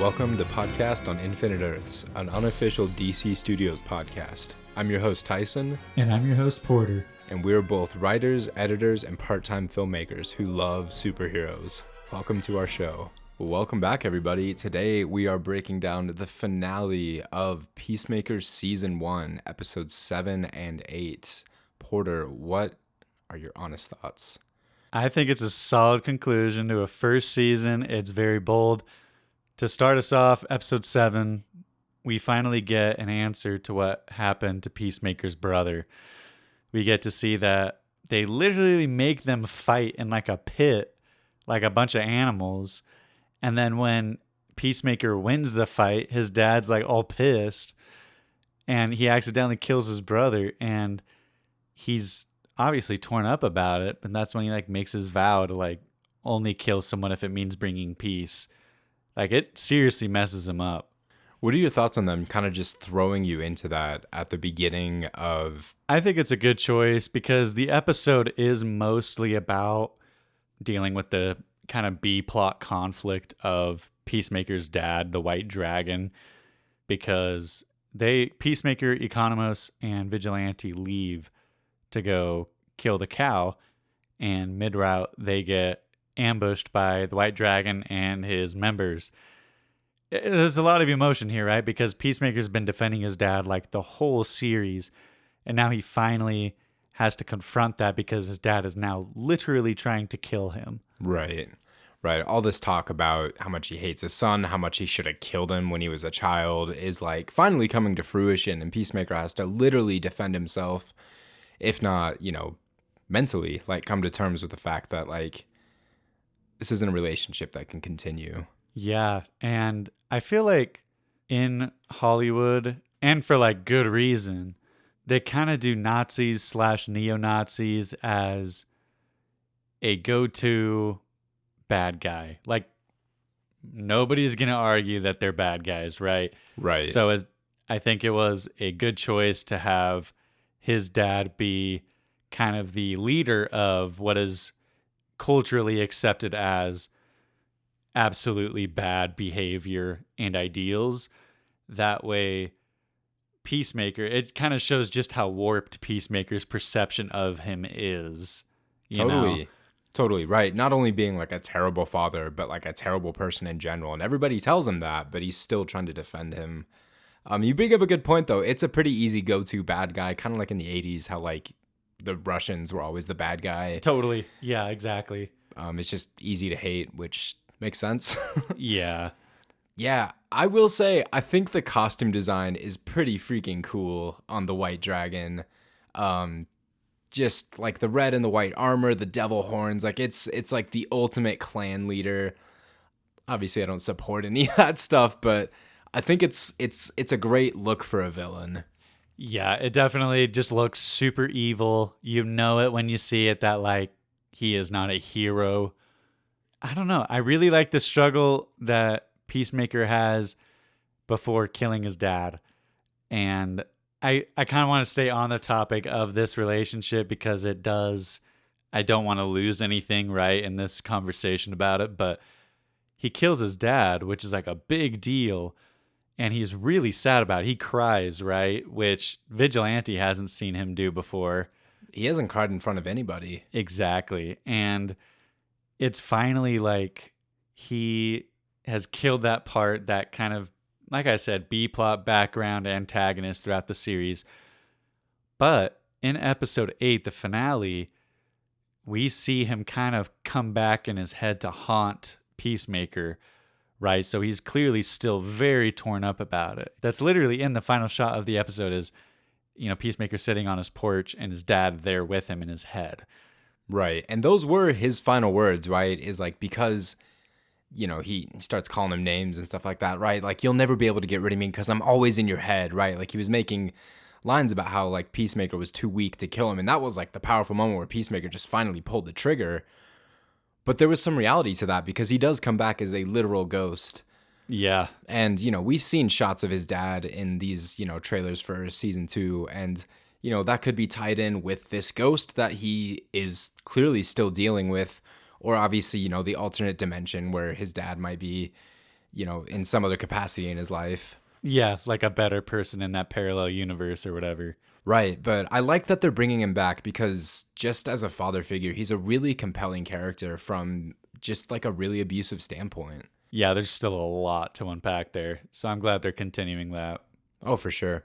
Welcome to Podcast on Infinite Earths, an unofficial DC Studios podcast. I'm your host, Tyson. And I'm your host, Porter. And we're both writers, editors, and part-time filmmakers who love superheroes. Welcome to our show. Well, welcome back, everybody. Today, we are breaking down the finale of Peacemaker Season 1, Episodes 7 and 8. Porter, what are your honest thoughts? I think it's a solid conclusion to a first season. It's very bold. To start us off, Episode 7, we finally get an answer to what happened to Peacemaker's brother. We get to see that they literally make them fight in like a pit, like a bunch of animals. And then when Peacemaker wins the fight, his dad's like all pissed and he accidentally kills his brother, and he's obviously torn up about it. And that's when he like makes his vow to like only kill someone if it means bringing peace. Like, it seriously messes him up. What are your thoughts on them kind of just throwing you into that at the beginning of... I think it's a good choice because the episode is mostly about dealing with the kind of B-plot conflict of Peacemaker's dad, the White Dragon, because Peacemaker, Economos, and Vigilante leave to go kill the cow, and mid-route they get ambushed by the White Dragon and his members. There's a lot of emotion here, right? Because Peacemaker's been defending his dad like the whole series, and now he finally has to confront that because his dad is now literally trying to kill him. Right. All this talk about how much he hates his son, how much he should have killed him when he was a child is like finally coming to fruition, and Peacemaker has to literally defend himself, if not, mentally, like come to terms with the fact that like this isn't a relationship that can continue. Yeah, and I feel like in Hollywood, and for like good reason, they kind of do Nazis / neo-Nazis as a go-to bad guy. Like, nobody's going to argue that they're bad guys, right? Right. So I think it was a good choice to have his dad be kind of the leader of what is culturally accepted as absolutely bad behavior and ideals. That way, Peacemaker, it kind of shows just how warped Peacemaker's perception of him is. Totally right. Not only being like a terrible father, but like a terrible person in general. And everybody tells him that, but he's still trying to defend him. You bring up a good point, though. It's a pretty easy go-to bad guy, kind of like in the 80s, how like the Russians were always the bad guy. Totally. Yeah, exactly. It's just easy to hate, which makes sense. Yeah. Yeah, I will say, I think the costume design is pretty freaking cool on the White Dragon. Just like the red and the white armor, the devil horns, like it's like the ultimate clan leader. Obviously, I don't support any of that stuff, but I think it's a great look for a villain. Yeah, it definitely just looks super evil. You know it when you see it that like he is not a hero. I don't know. I really like the struggle that Peacemaker has before killing his dad. And I kind of want to stay on the topic of this relationship because I don't want to lose anything, right, in this conversation about it. But he kills his dad, which is like a big deal. And he's really sad about it. He cries, right? Which Vigilante hasn't seen him do before. He hasn't cried in front of anybody. Exactly. And it's finally like he has killed that part, that kind of, like I said, B-plot background antagonist throughout the series. But in episode 8, the finale, we see him kind of come back in his head to haunt Peacemaker, right? So he's clearly still very torn up about it. That's literally in the final shot of the episode is, Peacemaker sitting on his porch and his dad there with him in his head. Right. And those were his final words, right? Is like, because, he starts calling him names and stuff like that, right? Like, you'll never be able to get rid of me because I'm always in your head, right? Like, he was making lines about how, like, Peacemaker was too weak to kill him. And that was, like, the powerful moment where Peacemaker just finally pulled the trigger. But there was some reality to that because he does come back as a literal ghost. Yeah. And, we've seen shots of his dad in these, trailers for season 2. And, that could be tied in with this ghost that he is clearly still dealing with. Or obviously, the alternate dimension where his dad might be, in some other capacity in his life. Yeah, like a better person in that parallel universe or whatever. Right, but I like that they're bringing him back because just as a father figure, he's a really compelling character from just like a really abusive standpoint. Yeah, there's still a lot to unpack there. So I'm glad they're continuing that. Oh, for sure.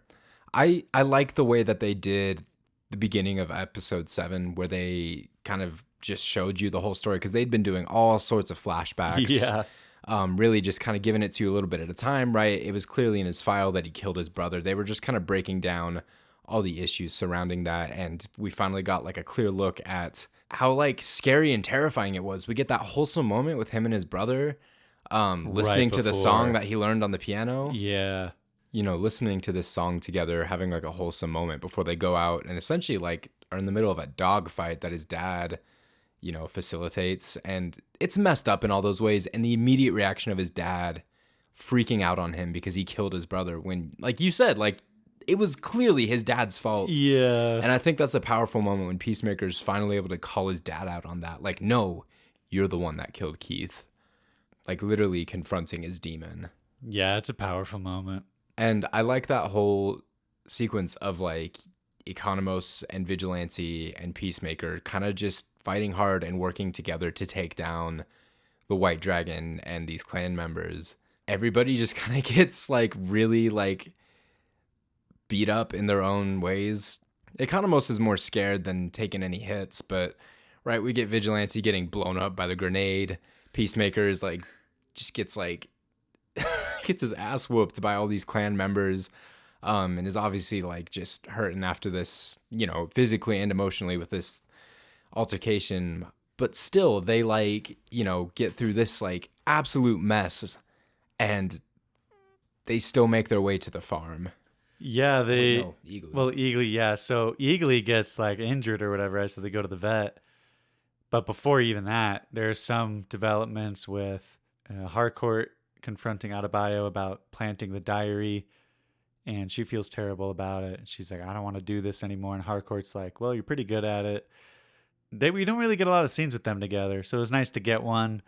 I like the way that they did the beginning of episode 7 where they kind of just showed you the whole story because they'd been doing all sorts of flashbacks. Yeah. Really just kind of giving it to you a little bit at a time, right? It was clearly in his file that he killed his brother. They were just kind of breaking down all the issues surrounding that, and we finally got like a clear look at how like scary and terrifying it was. We get that wholesome moment with him and his brother listening to the song that he learned on the piano. Yeah. Listening to this song together, having like a wholesome moment before they go out and essentially like are in the middle of a dog fight that his dad facilitates, and it's messed up in all those ways. And the immediate reaction of his dad freaking out on him because he killed his brother when, like you said, like it was clearly his dad's fault. Yeah. And I think that's a powerful moment when Peacemaker's finally able to call his dad out on that. Like, no, you're the one that killed Keith. Like literally confronting his demon. Yeah, it's a powerful moment. And I like that whole sequence of like Economos and Vigilante and Peacemaker kind of just fighting hard and working together to take down the White Dragon and these clan members. Everybody just kind of gets like really like beat up in their own ways. Economos is more scared than taking any hits, but right, we get Vigilante getting blown up by the grenade. Peacemaker is like just gets like gets his ass whooped by all these clan members, and is obviously like just hurting after this, physically and emotionally with this altercation. But still, they like, get through this like absolute mess, and they still make their way to the farm. Yeah, Eagly. Well, Eagly, yeah. So Eagly gets like injured or whatever, so they go to the vet. But before even that, there's some developments with Harcourt confronting Adebayo about planting the diary, and she feels terrible about it. She's like, I don't want to do this anymore. And Harcourt's like, well, you're pretty good at it. We don't really get a lot of scenes with them together, so it was nice to get one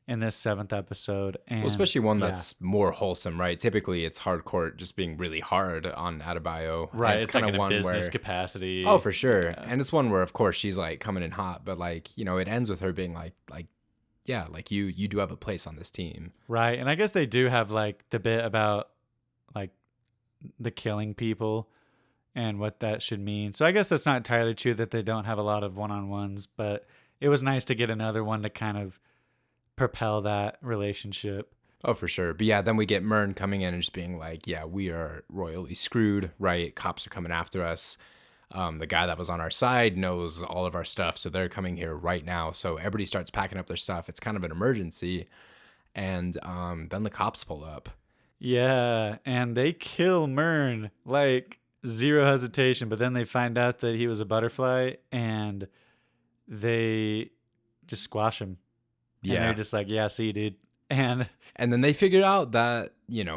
in this 7th episode. And well, especially one that's more wholesome, right? Typically, it's Harcourt just being really hard on Adebayo. Right, it's kind of like one in a business where, capacity. Oh, for sure. Yeah. And it's one where, of course, she's like coming in hot, but like, it ends with her being like, yeah, like you do have a place on this team. Right. And I guess they do have like the bit about like the killing people and what that should mean. So I guess that's not entirely true that they don't have a lot of one-on-ones, but it was nice to get another one to kind of propel that relationship. Oh, for sure. But yeah, then we get Myrn coming in and just being like, yeah, we are royally screwed, right? Cops are coming after us. The guy that was on our side knows all of our stuff, so they're coming here right now. So everybody starts packing up their stuff. It's kind of an emergency. And then the cops pull up. Yeah, and they kill Myrn, like zero hesitation, but then they find out that he was a butterfly and they just squash him. Yeah. And they're just like, yeah, see, dude. And then they figured out that,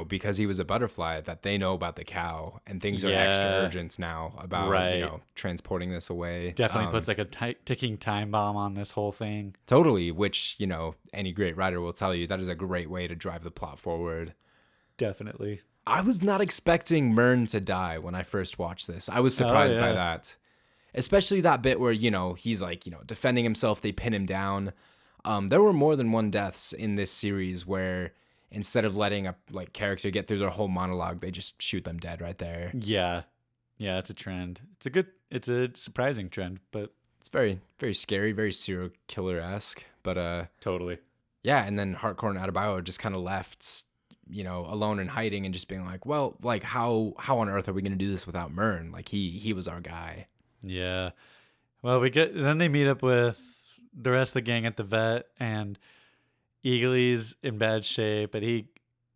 because he was a butterfly, that they know about the cow, and things are extra urgent now about, transporting this away. Definitely puts like a ticking time bomb on this whole thing. Totally, which, any great writer will tell you that is a great way to drive the plot forward. Definitely. I was not expecting Myrn to die when I first watched this. I was surprised by that. Especially that bit where, he's like, defending himself, they pin him down. There were more than one deaths in this series where instead of letting a character get through their whole monologue, they just shoot them dead right there. Yeah. Yeah, it's a trend. It's a surprising trend, but it's very, very scary, very serial killer-esque. But totally. Yeah, and then Harcourt and Adebayo are just kind of left, alone and hiding and just being like, well, like how on earth are we going to do this without Myrn? Like he was our guy. Yeah. Well, then they meet up with the rest of the gang at the vet, and Eagly's in bad shape, and he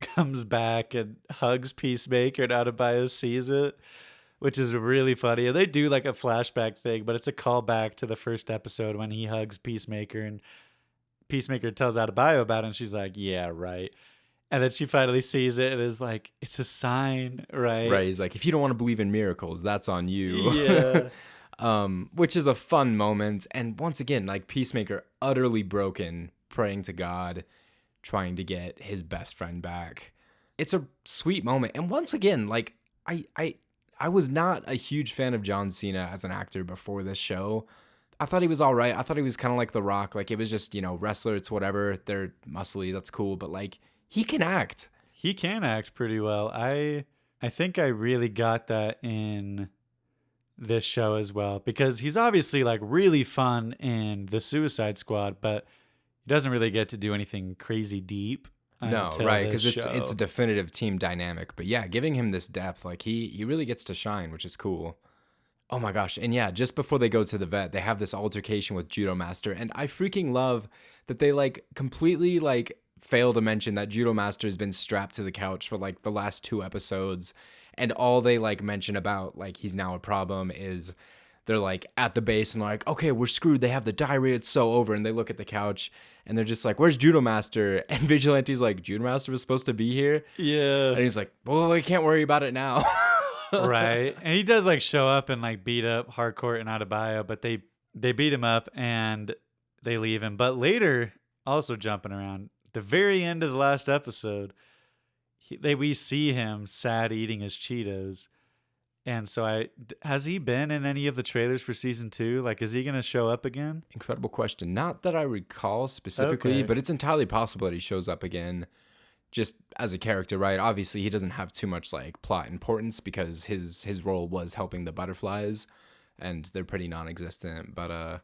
comes back and hugs Peacemaker, and Adebayo sees it, which is really funny. And they do like a flashback thing, but it's a callback to the first episode when he hugs Peacemaker, and Peacemaker tells Adebayo about it, and she's like, yeah, right. And then she finally sees it and is like, it's a sign, right? Right. He's like, if you don't want to believe in miracles, that's on you. Yeah. Which is a fun moment. And once again, like Peacemaker utterly broken, praying to God, trying to get his best friend back. It's a sweet moment. And once again, like I was not a huge fan of John Cena as an actor before this show. I thought he was all right. I thought he was kind of like The Rock. Like, it was just, wrestler, it's whatever. They're muscly, that's cool. But, like, he can act. He can act pretty well. I think I really got that in this show as well, because he's obviously like really fun in the Suicide Squad, but he doesn't really get to do anything crazy deep. No, until right, this because it's show. a definitive team dynamic. But yeah, giving him this depth, like he really gets to shine, which is cool. Oh my gosh. And yeah, just before they go to the vet, they have this altercation with Judo Master. And I freaking love that they like completely like fail to mention that Judo Master has been strapped to the couch for like the last 2 episodes. And all they like mention about like he's now a problem is they're like at the base and like, okay, we're screwed. They have the diarrhea. It's so over. And they look at the couch and they're just like, where's Judo Master? And Vigilante's like, Judo Master was supposed to be here. Yeah. And he's like, well, we can't worry about it now. Right. And he does like show up and like beat up Harcourt and Adebayo, but they beat him up and they leave him. But later, also jumping around, the very end of the last episode, we see him sad eating his Cheetos. And so has he been in any of the trailers for season 2? Like, is he going to show up again? Incredible question. Not that I recall specifically, Okay. but it's entirely possible that he shows up again just as a character, right? Obviously, he doesn't have too much like plot importance because his role was helping the butterflies and they're pretty non-existent. But I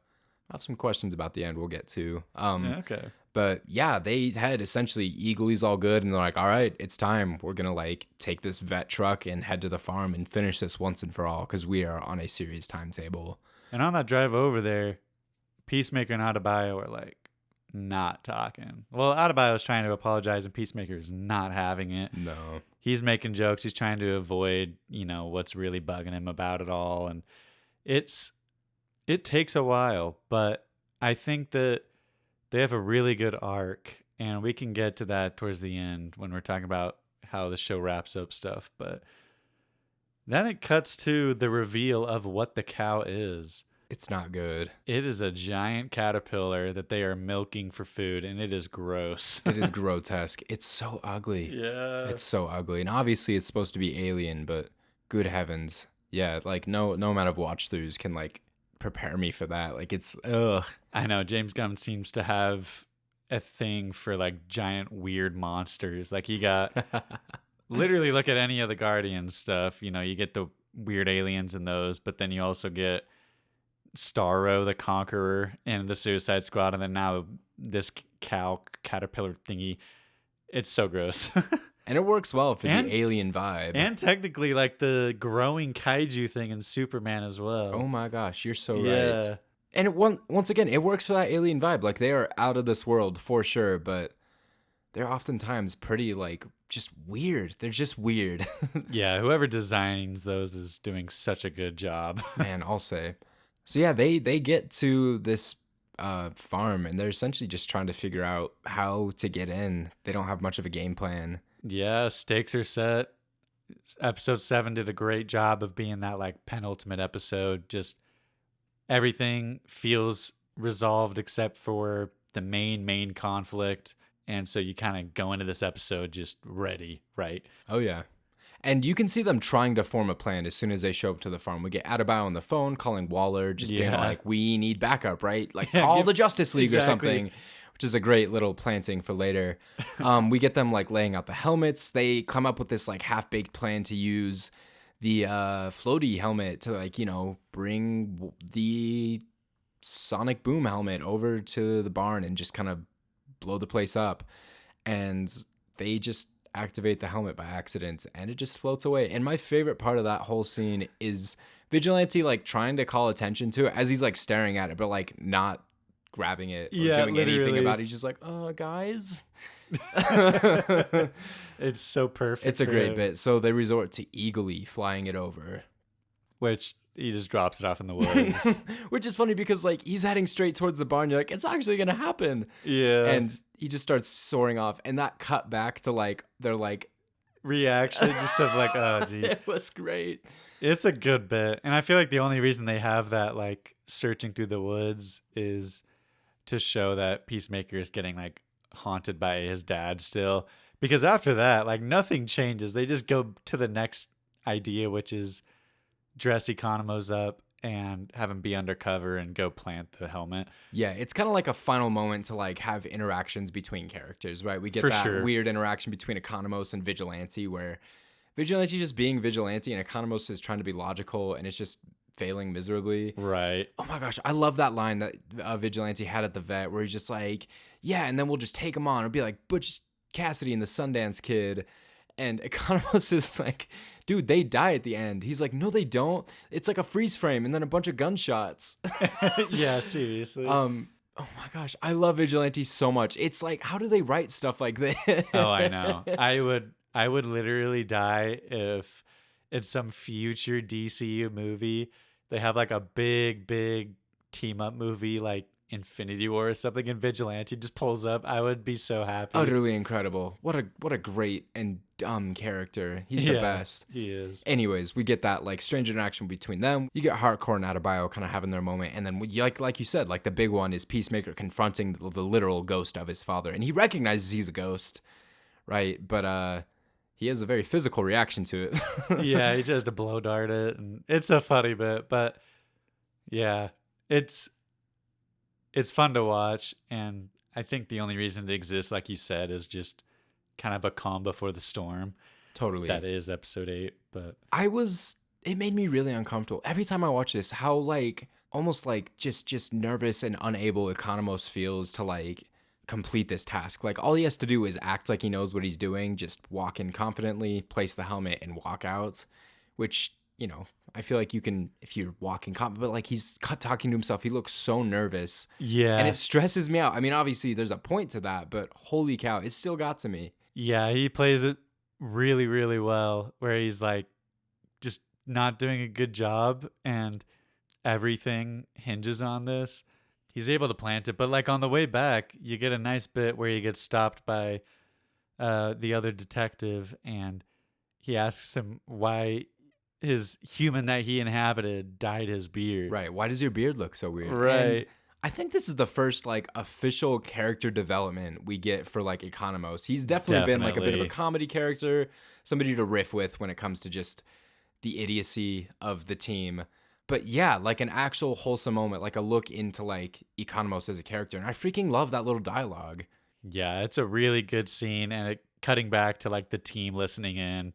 have some questions about the end we'll get to. Okay. But yeah, they had essentially Eagly's all good and they're like, all right, it's time. We're going to like take this vet truck and head to the farm and finish this once and for all because we are on a serious timetable. And on that drive over there, Peacemaker and Adebayo are like not talking. Well, Adebayo's trying to apologize and Peacemaker's not having it. No. He's making jokes. He's trying to avoid, what's really bugging him about it all. And it takes a while, but I think that they have a really good arc, and we can get to that towards the end when we're talking about how the show wraps up stuff. But then it cuts to the reveal of what the cow is. It's not good. It is a giant caterpillar that they are milking for food, and it is gross. It is grotesque. It's so ugly. Yeah. It's so ugly. And obviously it's supposed to be alien, but good heavens. Yeah, like no amount of watch throughs can like prepare me for that. Like it's ugh. I know James Gunn seems to have a thing for like giant weird monsters. Like he got literally look at any of the Guardians stuff, you get the weird aliens in those, but then you also get Starro the Conqueror in the Suicide Squad, and then now this caterpillar thingy. It's so gross. And it works well for And- the alien vibe. And technically like the growing kaiju thing in Superman as well. Oh my gosh, you're so Yeah. right. And once again, it works for that alien vibe. Like they are out of this world for sure, but they're oftentimes pretty like just weird. They're just weird. Yeah, whoever designs those is doing such a good job. Man, I'll say. So yeah, they get to this farm and they're essentially just trying to figure out how to get in. They don't have much of a game plan. Yeah, stakes are set. Episode 7 did a great job of being that like penultimate episode. Just everything feels resolved except for the main conflict. And so you kind of go into this episode just ready, right? Oh yeah. And you can see them trying to form a plan as soon as they show up to the farm. We get Adebayo on the phone calling Waller, just being Yeah. like, we need backup, right? Like, Yeah, call the Justice League or exactly. something, which is a great little planting for later. We get them, like, laying out the helmets. They come up with this, like, half-baked plan to use the floaty helmet to, like, bring the sonic boom helmet over to the barn and just kind of blow the place up. And they just activate the helmet by accident and it just floats away. And my favorite part of that whole scene is Vigilante like trying to call attention to it as he's like staring at it but like not grabbing it or Yeah, doing literally. anything about it. He's just like, oh guys. It's so perfect. It's a for great him. bit. So they resort to eagerly flying it over. Which he just drops it off in the woods. Which is funny because like he's heading straight towards the barn. You're like, it's actually gonna happen. Yeah. And he just starts soaring off. And that cut back to like they're like reaction just of like, oh geez. it was great. It's a good bit. And I feel like the only reason they have that like searching through the woods is to show that Peacemaker is getting like haunted by his dad still. Because after that, like nothing changes. They just go to the next idea, which is dress Economos up and have him be undercover and go plant the helmet. Yeah, it's kind of like a final moment to like have interactions between characters, right? We get For that sure. weird interaction between Economos and Vigilante where Vigilante just being Vigilante and Economos is trying to be logical and it's just failing miserably. Right. Oh my gosh, I love that line that Vigilante had at the vet where he's just like, yeah, and then we'll just take him on. It'll be like Butch Cassidy and the Sundance Kid. And Economos is like, dude, they die at the end. He's like, no, they don't. It's like a freeze frame and then a bunch of gunshots. Yeah, seriously. Oh my gosh, I love Vigilante so much. It's like, how do they write stuff like this? Oh, I know. I would literally die if in some future DCU movie they have like a big team up movie like Infinity War or something and Vigilante just pulls up. I would be so happy. Utterly incredible. What a great and dumb character. He's the best. He is. Anyways, we get that like strange interaction between them. You get Hardcore and Adebayo kind of having their moment, and then like you said, like the big one is Peacemaker confronting the literal ghost of his father, and he recognizes he's a ghost, right? But he has a very physical reaction to it. Yeah, he tries to blow dart it, and it's a funny bit, but yeah, it's fun to watch, and I think the only reason it exists, like you said, is just kind of a calm before the storm. Totally. That is episode 8, but it made me really uncomfortable every time I watch this. How like almost like just nervous and unable Economos feels to like complete this task. Like all he has to do is act like he knows what he's doing, just walk in confidently, place the helmet, and walk out. Which I feel like you can if you're walking confident, but like he's talking to himself. He looks so nervous. yeah, And it stresses me out. I mean, obviously there's a point to that, but holy cow, it still got to me. yeah, he plays it really, really well. Where he's like just not doing a good job, and everything hinges on this. He's able to plant it, but like on the way back, you get a nice bit where he gets stopped by the other detective, and he asks him why his human that he inhabited dyed his beard. Right. Why does your beard look so weird? Right. And I think this is the first like official character development we get for like Economos. He's definitely been like a bit of a Definitely. comedy character, somebody to riff with when it comes to just the idiocy of the team. But yeah, like an actual wholesome moment, like a look into like Economos as a character. And I freaking love that little dialogue. Yeah, it's a really good scene, and cutting back to like the team listening in,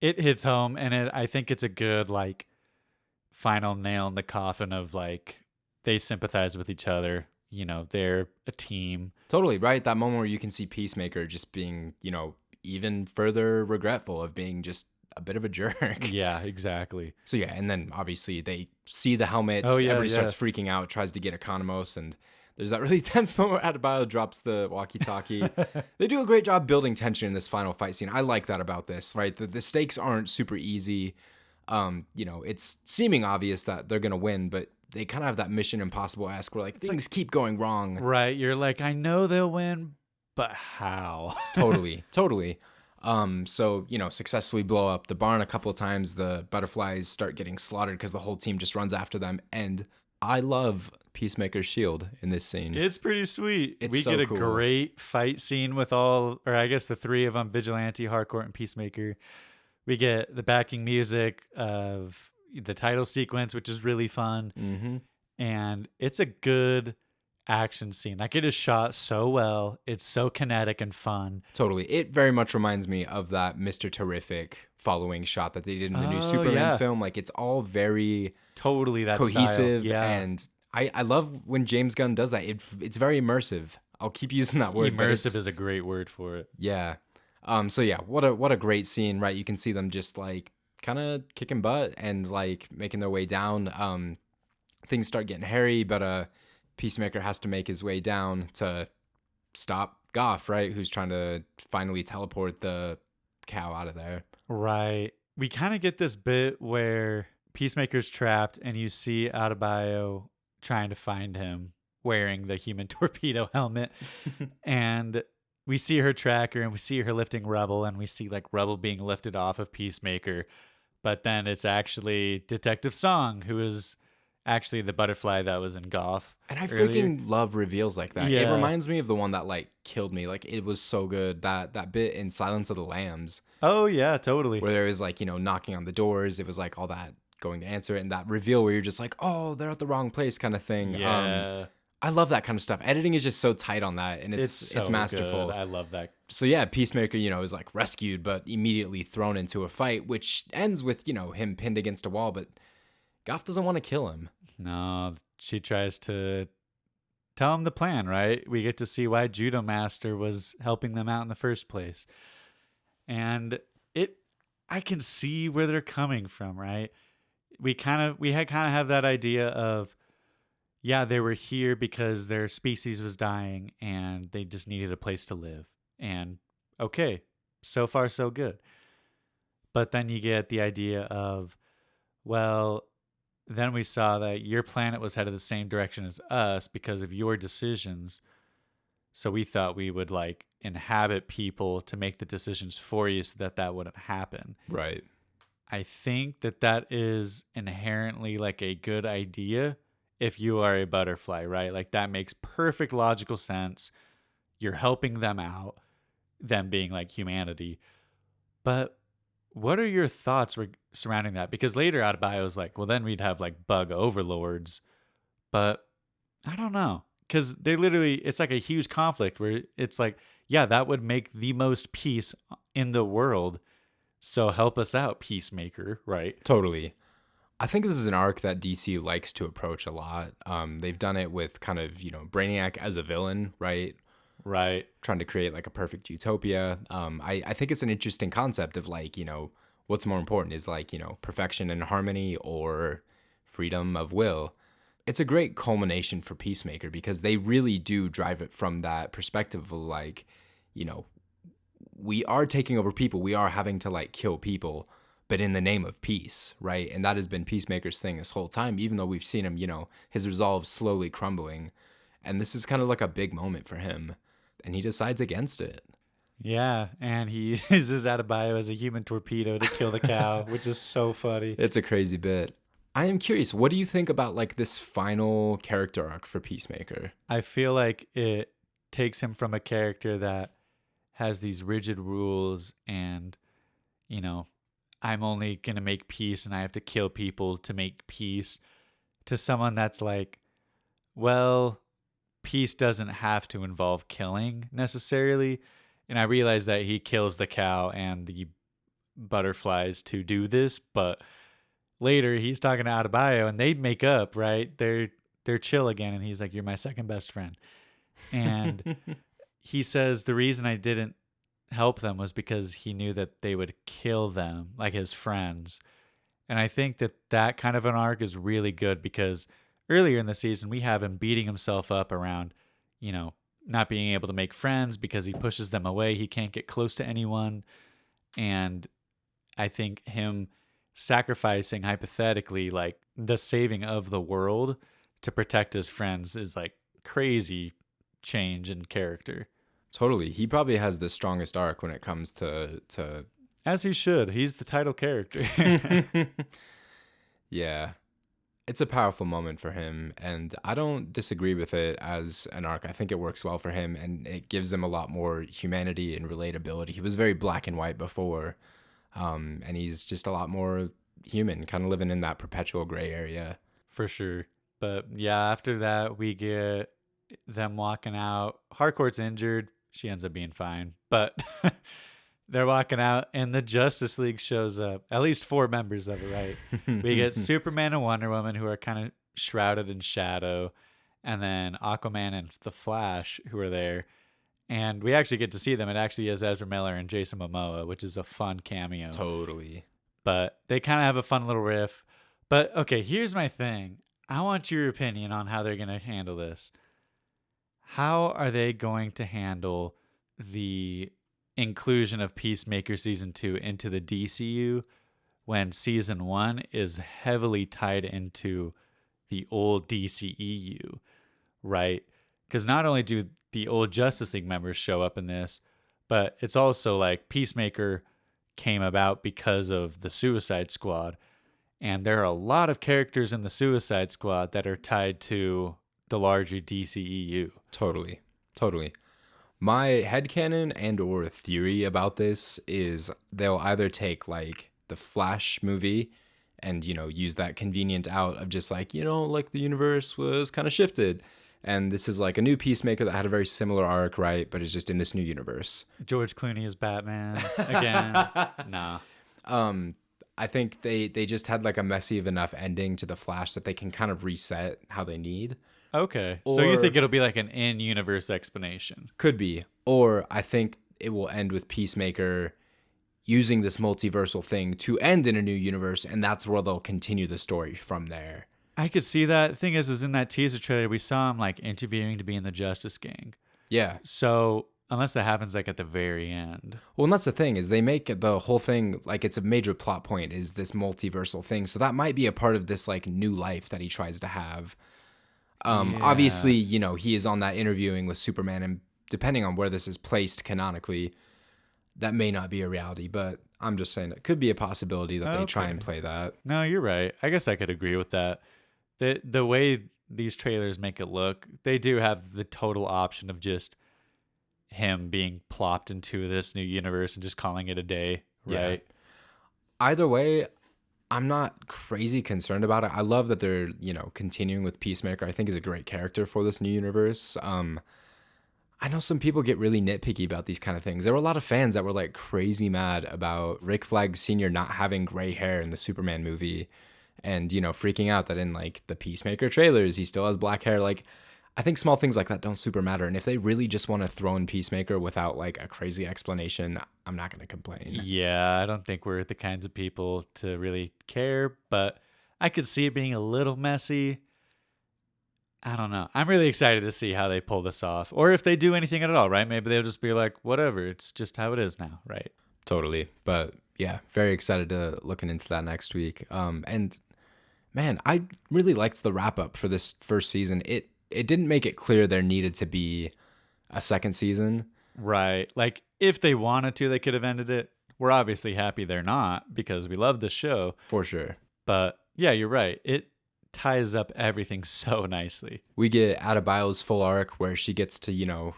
it hits home, and I think it's a good like final nail in the coffin of like they sympathize with each other. They're a team. Totally, right? That moment where you can see Peacemaker just being, even further regretful of being just a bit of a jerk. Yeah, exactly. So yeah, and then obviously they see the helmets. Oh, yeah, Everybody yeah. starts freaking out, tries to get Economos, and there's that really tense moment where Adebayo drops the walkie-talkie. They do a great job building tension in this final fight scene. I like that about this, right? The stakes aren't super easy. It's seeming obvious that they're gonna win, but they kind of have that Mission Impossible-esque where like things keep going wrong. Right. You're like, I know they'll win, but how? Totally. So, successfully blow up the barn a couple of times. The butterflies start getting slaughtered because the whole team just runs after them. And I love Peacemaker's shield in this scene. It's pretty sweet. It's we so get a cool. great fight scene with the three of them, Vigilante, Hardcore, and Peacemaker. We get the backing music of the title sequence, which is really fun. Mm-hmm. And it's a good action scene. Like it is shot so well. It's so kinetic and fun. Totally. It very much reminds me of that Mr. Terrific following shot that they did in the new Oh, Superman yeah. film. Like it's all very Totally that cohesive. style. Yeah. And I love when James Gunn does that. It's very immersive. I'll keep using that word. but Immersive it's- is a great word for it. Yeah. So yeah, what a great scene, right? You can see them just like kind of kicking butt and like making their way down. Things start getting hairy, but Peacemaker has to make his way down to stop Goff, right? Who's trying to finally teleport the cow out of there. Right. We kind of get this bit where Peacemaker's trapped and you see Adebayo trying to find him wearing the human torpedo helmet. And we see her tracker and we see her lifting Rubble and we see like Rubble being lifted off of Peacemaker. But then it's actually Detective Song who is actually the butterfly that was in Goth And I earlier. freaking love reveals like that. It Yeah. reminds me of the one that like killed me. Like it was so good. That bit in Silence of the Lambs Oh yeah, totally. where there was like, knocking on the doors. It was like all that going to answer it, and that reveal where you're just like, "Oh, they're at the wrong place," kind of thing. Yeah. I love that kind of stuff. Editing is just so tight on that, and It's it's so good. masterful. I love that. So yeah, Peacemaker, is like rescued but immediately thrown into a fight, which ends with, him pinned against a wall, but Goff doesn't want to kill him. No, she tries to tell him the plan, right? We get to see why Judo Master was helping them out in the first place. And I can see where they're coming from, right? We had kind of have that idea of, yeah, they were here because their species was dying and they just needed a place to live. And okay, so far so good. But then you get the idea of, well, then we saw that your planet was headed the same direction as us because of your decisions. So we thought we would like inhabit people to make the decisions for you so that that wouldn't happen. Right. I think that that is inherently like a good idea if you are a butterfly, right? Like that makes perfect logical sense. You're helping them out, them being like humanity. But what are your thoughts surrounding that? Because later Adebayo was like, well, then we'd have like bug overlords. But I don't know. Because they literally, it's like a huge conflict where it's like, yeah, that would make the most peace in the world. So help us out, Peacemaker, right? Totally. I think this is an arc that DC likes to approach a lot. They've done it with kind of, Brainiac as a villain, right? Right. Trying to create like a perfect utopia. I think it's an interesting concept of like, what's more important is like, perfection and harmony or freedom of will. It's a great culmination for Peacemaker because they really do drive it from that perspective of like, you know, we are taking over people. We are having to like kill people, but in the name of peace, right? And that has been Peacemaker's thing this whole time, even though we've seen him, his resolve slowly crumbling. And this is kind of like a big moment for him. And he decides against it. Yeah. And he uses Adebayo as a human torpedo to kill the cow, which is so funny. It's a crazy bit. I am curious, what do you think about like this final character arc for Peacemaker? I feel like it takes him from a character that has these rigid rules and, you know, I'm only going to make peace and I have to kill people to make peace, to someone that's like, well, peace doesn't have to involve killing necessarily. And I realize that he kills the cow and the butterflies to do this, but later he's talking to Adebayo and they make up, right? They're chill again and he's like, "You're my second best friend." And he says the reason I didn't help them was because he knew that they would kill them, like his friends. And I think that that kind of an arc is really good because earlier in the season, we have him beating himself up around, not being able to make friends because he pushes them away. He can't get close to anyone. And I think him sacrificing, hypothetically, like the saving of the world to protect his friends is like crazy change in character. Totally. He probably has the strongest arc when it comes to As he should. He's the title character. Yeah. It's a powerful moment for him, and I don't disagree with it as an arc. I think it works well for him, and it gives him a lot more humanity and relatability. He was very black and white before, and he's just a lot more human, kind of living in that perpetual gray area. For sure. But yeah, after that, we get them walking out. Harcourt's injured. She ends up being fine. But they're walking out, and the Justice League shows up. At least 4 members of it, right? We get Superman and Wonder Woman, who are kind of shrouded in shadow, and then Aquaman and the Flash, who are there. And we actually get to see them. It actually is Ezra Miller and Jason Momoa, which is a fun cameo. Totally. But they kind of have a fun little riff. But okay, here's my thing. I want your opinion on how they're going to handle this. How are they going to handle the inclusion of Peacemaker Season 2 into the DCU when Season 1 is heavily tied into the old DCEU, right? Because not only do the old Justice League members show up in this, but it's also like Peacemaker came about because of the Suicide Squad. And there are a lot of characters in the Suicide Squad that are tied to the larger DCEU. Totally. Totally. My headcanon and or theory about this is they'll either take like the Flash movie and, use that convenient out of just like, like the universe was kind of shifted. And this is like a new Peacemaker that had a very similar arc, right? But it's just in this new universe. George Clooney is Batman again. Nah. I think they just had like a messy enough ending to the Flash that they can kind of reset how they need. Okay. So you think it'll be like an in-universe explanation? Could be. Or I think it will end with Peacemaker using this multiversal thing to end in a new universe, and that's where they'll continue the story from there. I could see that. Thing is in that teaser trailer, we saw him like interviewing to be in the Justice Gang. Yeah. So unless that happens like at the very end. Well, and that's the thing is they make the whole thing like it's a major plot point is this multiversal thing. So that might be a part of this like new life that he tries to have. Obviously, he is on that interviewing with Superman, and depending on where this is placed canonically, that may not be a reality, but I'm just saying it could be a possibility that they try and play that. No, you're right. I guess I could agree with that. The way these trailers make it look, they do have the total option of just him being plopped into this new universe and just calling it a day, right? Yeah. Either way, I'm not crazy concerned about it. I love that they're, continuing with Peacemaker. I think is a great character for this new universe. I know some people get really nitpicky about these kind of things. There were a lot of fans that were like crazy mad about Rick Flag Sr. not having gray hair in the Superman movie and, freaking out that in like the Peacemaker trailers, he still has black hair. Like, I think small things like that don't super matter. And if they really just want to throw in Peacemaker without like a crazy explanation, I'm not going to complain. Yeah, I don't think we're the kinds of people to really care, but I could see it being a little messy. I don't know. I'm really excited to see how they pull this off, or if they do anything at all, right? Maybe they'll just be like, whatever, it's just how it is now, right? Totally. But yeah, very excited to looking into that next week. And man, I really liked the wrap up for this first season. It didn't make it clear there needed to be a second season. Right. Like, if they wanted to, they could have ended it. We're obviously happy they're not because we love the show. For sure. But yeah, you're right. It ties up everything so nicely. We get Adebayo's full arc where she gets to,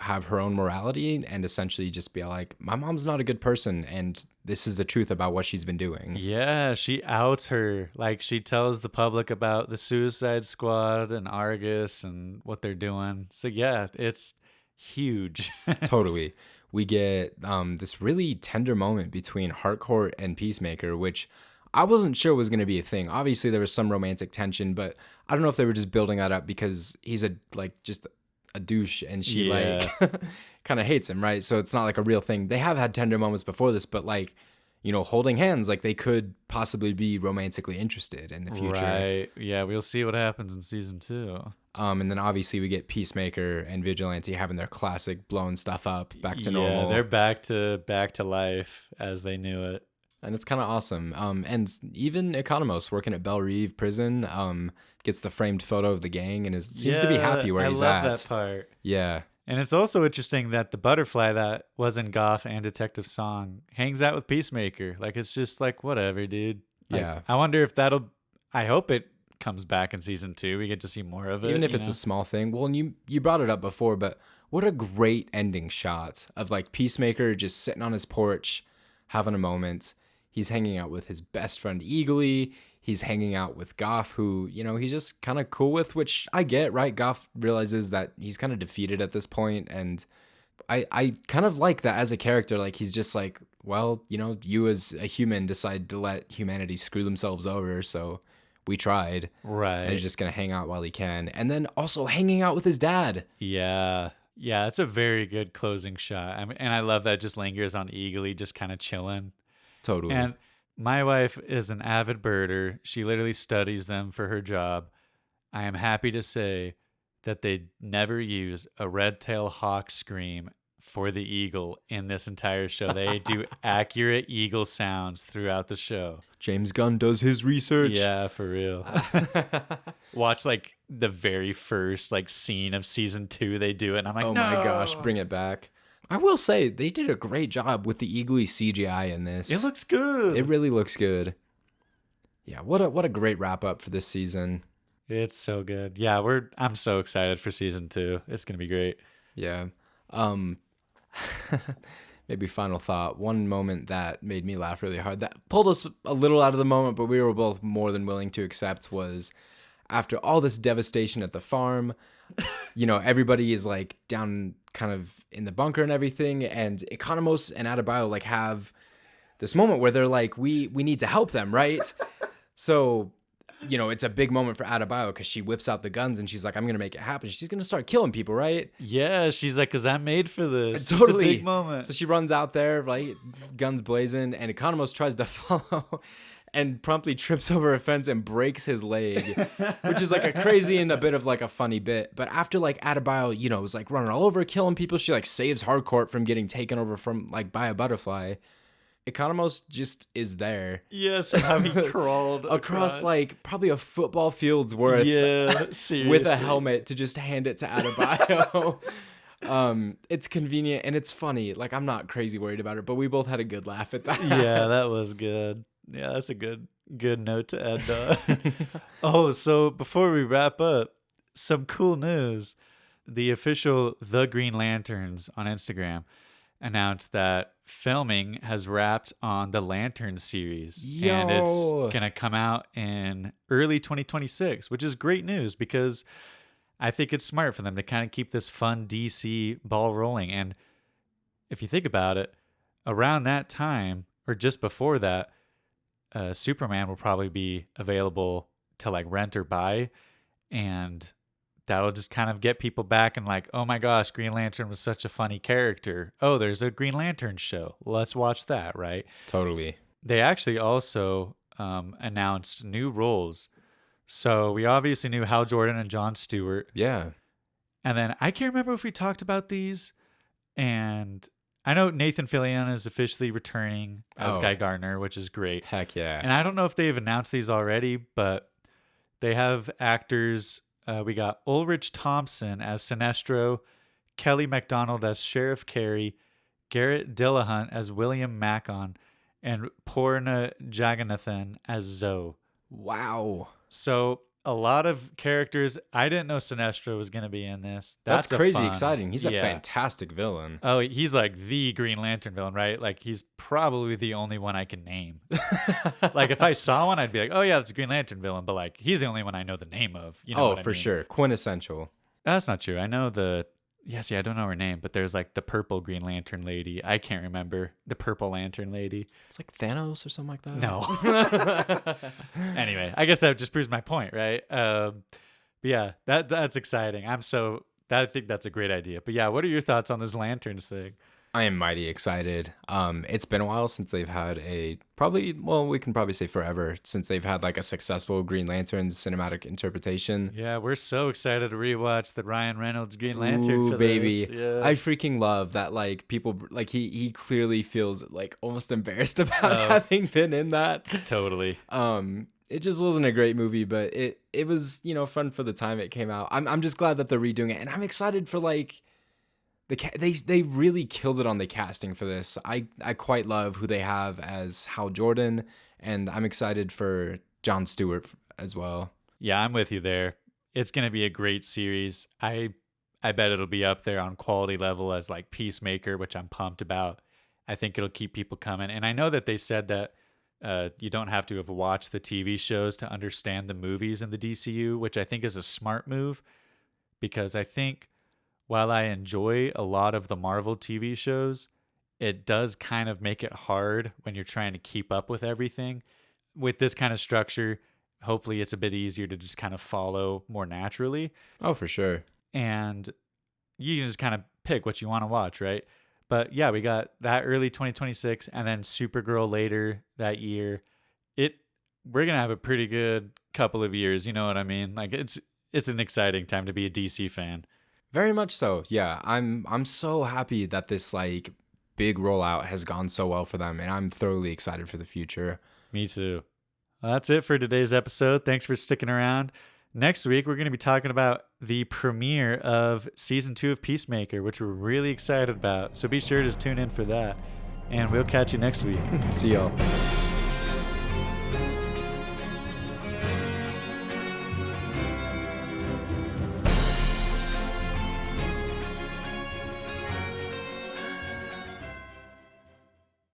have her own morality and essentially just be like, my mom's not a good person and this is the truth about what she's been doing. Yeah, she outs her. Like, she tells the public about the Suicide Squad and Argus and what they're doing. So yeah, it's huge. Totally. We get this really tender moment between Harcourt and Peacemaker, which I wasn't sure was going to be a thing. Obviously, there was some romantic tension, but I don't know if they were just building that up because he's just a douche and she kind of hates him, right? So it's not like a real thing. They have had tender moments before this, but like, holding hands, like they could possibly be romantically interested in the future. Right. Yeah, we'll see what happens in season 2. And then obviously we get Peacemaker and Vigilante having their classic blowing stuff up back to normal. Yeah, they're back to life as they knew it. And it's kind of awesome. And even Economos working at Belle Reve prison gets the framed photo of the gang and seems to be happy where he's at. I love that part. Yeah. And it's also interesting that the butterfly that was in Goff and Detective Song hangs out with Peacemaker. Like, it's just like, whatever, dude. Like, yeah. I wonder if I hope it comes back in season 2. We get to see more of it. Even if it's a small thing. Well, and you brought it up before, but what a great ending shot of like Peacemaker just sitting on his porch, having a moment. He's hanging out with his best friend Eagly. He's hanging out with Goff, who, he's just kind of cool with, which I get, right? Goff realizes that he's kind of defeated at this point, and I kind of like that as a character. Like, he's just like, well, you as a human decided to let humanity screw themselves over, so we tried. Right. And he's just going to hang out while he can. And then also hanging out with his dad. Yeah. Yeah, that's a very good closing shot. And I love that just lingers on Eagly, just kind of chilling. Totally. And my wife is an avid birder. She literally studies them for her job. I am happy to say that they never use a red-tailed hawk scream for the eagle in this entire show. They do accurate eagle sounds throughout the show. James Gunn does his research. Yeah, for real. Watch like the very first scene of season 2. They do it, and I'm like, oh no! My gosh, bring it back. I will say they did a great job with the Eagly CGI in this. It looks good. It really looks good. Yeah, what a great wrap up for this season. It's so good. Yeah, I'm so excited for season 2. It's gonna be great. Yeah. Um maybe final thought. One moment that made me laugh really hard, that pulled us a little out of the moment, but we were both more than willing to accept, was after all this devastation at the farm, everybody is like down kind of in the bunker and everything, and Economos and Adebayo like have this moment where they're like, we need to help them, right? So, it's a big moment for Adebayo because she whips out the guns and she's like, I'm going to make it happen. She's going to start killing people, right? Yeah, she's like, because I'm made for this. Totally. It's a big moment. So she runs out there, right? Guns blazing, and Economos tries to follow and promptly trips over a fence and breaks his leg, which is like a crazy and a bit of like a funny bit. But after like Adebayo, is like running all over, killing people, she like saves Harcourt from getting taken over from like by a butterfly. Economos just is there. Yes, and how he crawled across like probably a football field's worth. Yeah, seriously. With a helmet to just hand it to Adebayo. It's convenient and it's funny. Like, I'm not crazy worried about it, but we both had a good laugh at that. Yeah, that was good. Yeah, that's a good note to end on. Oh, so before we wrap up, some cool news. The official The Green Lanterns on Instagram announced that filming has wrapped on the Lantern series. Yo. And it's going to come out in early 2026, which is great news because I think it's smart for them to kind of keep this fun DC ball rolling. And if you think about it, around that time or just before that, Superman will probably be available to like rent or buy, and that'll just kind of get people back and like, oh my gosh, Green Lantern was such a funny character. Oh, there's a Green Lantern show. Let's watch that, right? Totally. They actually also announced new roles. So we obviously knew Hal Jordan and Jon Stewart. Yeah. And then I can't remember if we talked about these. And I know Nathan Fillion is officially returning as Guy Gardner, which is great. Heck yeah. And I don't know if they've announced these already, but they have actors. We got Ulrich Thompson as Sinestro, Kelly MacDonald as Sheriff Carey, Garrett Dillahunt as William Macon, and Poorna Jagannathan as Zoe. Wow. So a lot of characters. I didn't know Sinestro was going to be in this. That's crazy exciting. He's a fantastic villain. Oh, he's like the Green Lantern villain, right? Like he's probably the only one I can name. Like if I saw one, I'd be like, oh yeah, that's a Green Lantern villain. But like he's the only one I know the name of. You know what I mean? Sure. Quintessential. That's not true. I know I don't know her name, but there's like the purple Green Lantern lady. I can't remember. The purple Lantern lady. It's like Thanos or something like that. No. Anyway, I guess that just proves my point, right? But yeah, that's exciting. I think that's a great idea. But yeah, what are your thoughts on this Lanterns thing? I am mighty excited. It's been a while since they've had we can probably say forever since they've had like a successful Green Lanterns cinematic interpretation. Yeah, we're so excited to rewatch the Ryan Reynolds Green Lantern for baby. this. Yeah. I freaking love that like people like he clearly feels like almost embarrassed about having been in that. Totally. It just wasn't a great movie, but it was, fun for the time it came out. I'm just glad that they're redoing it, and I'm excited for like they really killed it on the casting for this. I quite love who they have as Hal Jordan, and I'm excited for Jon Stewart as well. Yeah, I'm with you there. It's going to be a great series. I bet it'll be up there on quality level as like Peacemaker, which I'm pumped about. I think it'll keep people coming. And I know that they said that you don't have to have watched the TV shows to understand the movies in the DCU, which I think is a smart move, because I think while I enjoy a lot of the Marvel TV shows, it does kind of make it hard when you're trying to keep up with everything. With this kind of structure, hopefully it's a bit easier to just kind of follow more naturally. Oh, for sure. And you can just kind of pick what you want to watch, right? But yeah, we got that early 2026 and then Supergirl later that year. We're going to have a pretty good couple of years, you know what I mean? Like it's an exciting time to be a DC fan. Very much so. Yeah, I'm so happy that this like big rollout has gone so well for them, and I'm thoroughly excited for the future. Me too. Well, that's it for today's episode. Thanks for sticking around. Next week, we're going to be talking about the premiere of season 2 of Peacemaker, which we're really excited about. So be sure to tune in for that, and we'll catch you next week. See y'all.